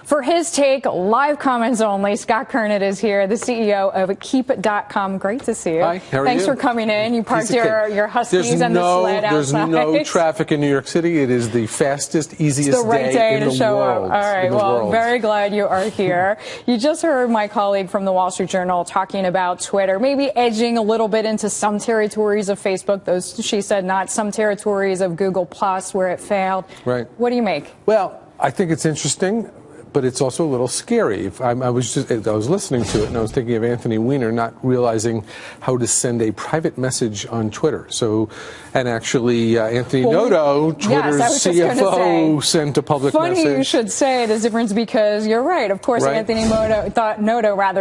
For his take, live comments only, Scott Kernet is here, the CEO of Keep.com. Great to see you. Hi, how are Thanks you? for coming in. You parked your Huskies and the sled outside. There's no traffic in New York City. It is the fastest, easiest day in the show world. Up. All right, well, very glad you are here. You just heard my colleague from the Wall Street Journal talking about Twitter, maybe edging a little bit into some territories of Facebook, those, she said, not some territories of Google Plus where it failed. Right. What do you make? Well, I think it's interesting, but it's also a little scary. I was listening to it, and I was thinking of Anthony Weiner not realizing how to send a private message on Twitter. So, and actually, Anthony Noto, Twitter's CFO, sent a public message. Funny you should say the difference, because you're right. Of course, right. Anthony Noto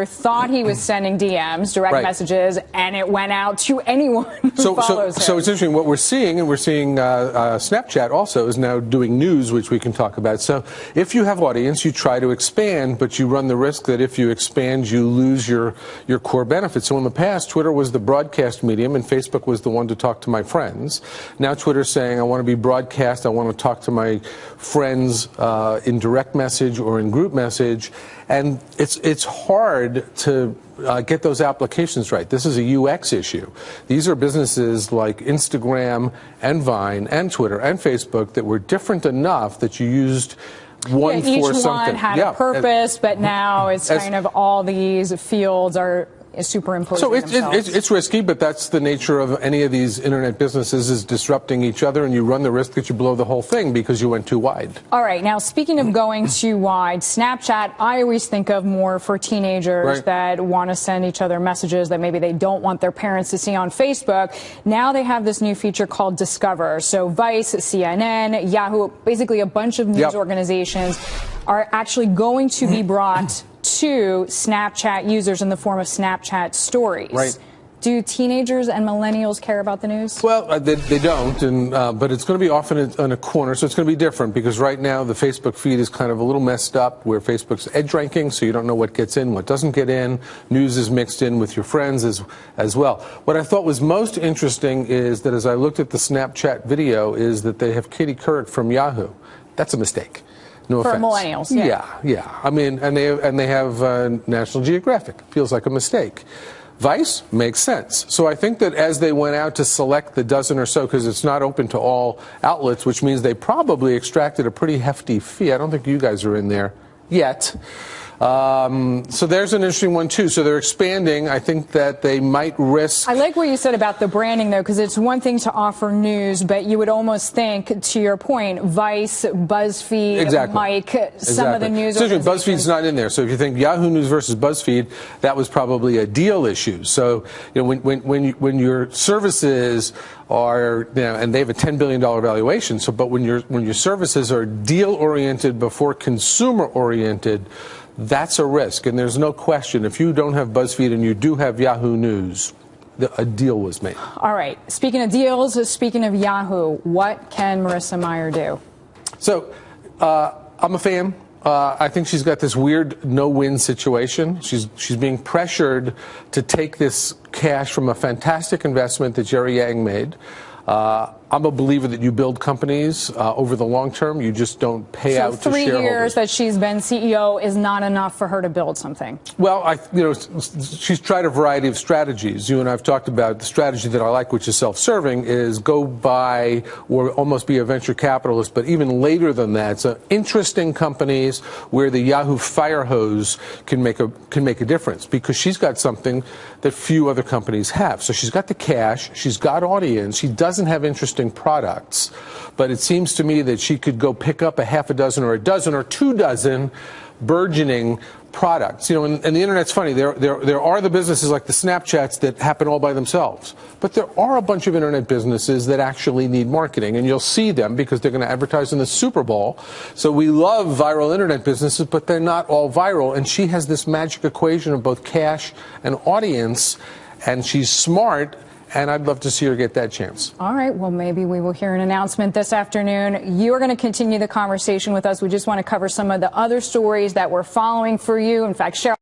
thought he was sending DMs, direct messages, and it went out to anyone who follows him. So it's interesting what we're seeing, and we're seeing Snapchat also is now doing news, which we can talk about. So if you have audience, you try to expand, but you run the risk that if you expand, you lose your core benefits. So in the past, Twitter was the broadcast medium, and Facebook was the one to talk to my friends. Now Twitter's saying, I want to be broadcast, I want to talk to my friends in direct message or in group message, and it's hard to get those applications right. This is a UX issue. These are businesses like Instagram and Vine and Twitter and Facebook that were different enough that you used one for something. Each one had a purpose, but now it's kind of all these fields are superimposing So themselves. it's risky, but that's the nature of any of these internet businesses, is disrupting each other, and you run the risk that you blow the whole thing because you went too wide. All right. Now, speaking of going too wide, Snapchat, I always think of more for teenagers that want to send each other messages that maybe they don't want their parents to see on Facebook. Now they have this new feature called Discover. So Vice, CNN, Yahoo, basically a bunch of news organizations are actually going to be brought to Snapchat users in the form of Snapchat stories. Right. Do teenagers and millennials care about the news? Well, they don't, but it's going to be often in a corner, so it's going to be different, because right now the Facebook feed is kind of a little messed up, where Facebook's edge ranking, so you don't know what gets in, what doesn't get in. News is mixed in with your friends as well. What I thought was most interesting is that as I looked at the Snapchat video, is that they have Katie Couric from Yahoo. That's a mistake. No offense. For millennials, yeah. I mean, and they have National Geographic. Feels like a mistake. Vice makes sense. So I think that as they went out to select the dozen or so, because it's not open to all outlets, which means they probably extracted a pretty hefty fee. I don't think you guys are in there yet. So there's an interesting one, too. So they're expanding. I think that they might risk. I like what you said about the branding, though, because it's one thing to offer news, but you would almost think, to your point, Vice, BuzzFeed, Mike, some of the news organizations. BuzzFeed's not in there. So if you think Yahoo News versus BuzzFeed, that was probably a deal issue. So, you know, when your services are, you know, and they have a $10 billion valuation. So, but when your services are deal-oriented before consumer-oriented, that's a risk, and there's no question. If you don't have BuzzFeed and you do have Yahoo News, a deal was made. All right. Speaking of deals, speaking of Yahoo, what can Marissa Mayer do? So I'm a fan. I think she's got this weird no-win situation. She's being pressured to take this cash from a fantastic investment that Jerry Yang made. I'm a believer that you build companies over the long term. You just don't pay out to shareholders. So 3 years that she's been CEO is not enough for her to build something. Well, she's tried a variety of strategies. You and I have talked about the strategy that I like, which is self-serving, is go buy or almost be a venture capitalist. But even later than that, so interesting companies where the Yahoo fire hose can make a difference, because she's got something that few other companies have. So she's got the cash, she's got audience, she doesn't have interesting products, but it seems to me that she could go pick up a half a dozen or a dozen or 2 dozen burgeoning products. You know, and the internet's funny. There are the businesses like the Snapchats that happen all by themselves, but there are a bunch of internet businesses that actually need marketing, and you'll see them because they're going to advertise in the Super Bowl. So we love viral internet businesses, but they're not all viral, and she has this magic equation of both cash and audience, and she's smart. And I'd love to see her get that chance. All right. Well, maybe we will hear an announcement this afternoon. You are going to continue the conversation with us. We just want to cover some of the other stories that we're following for you. In fact, Cheryl.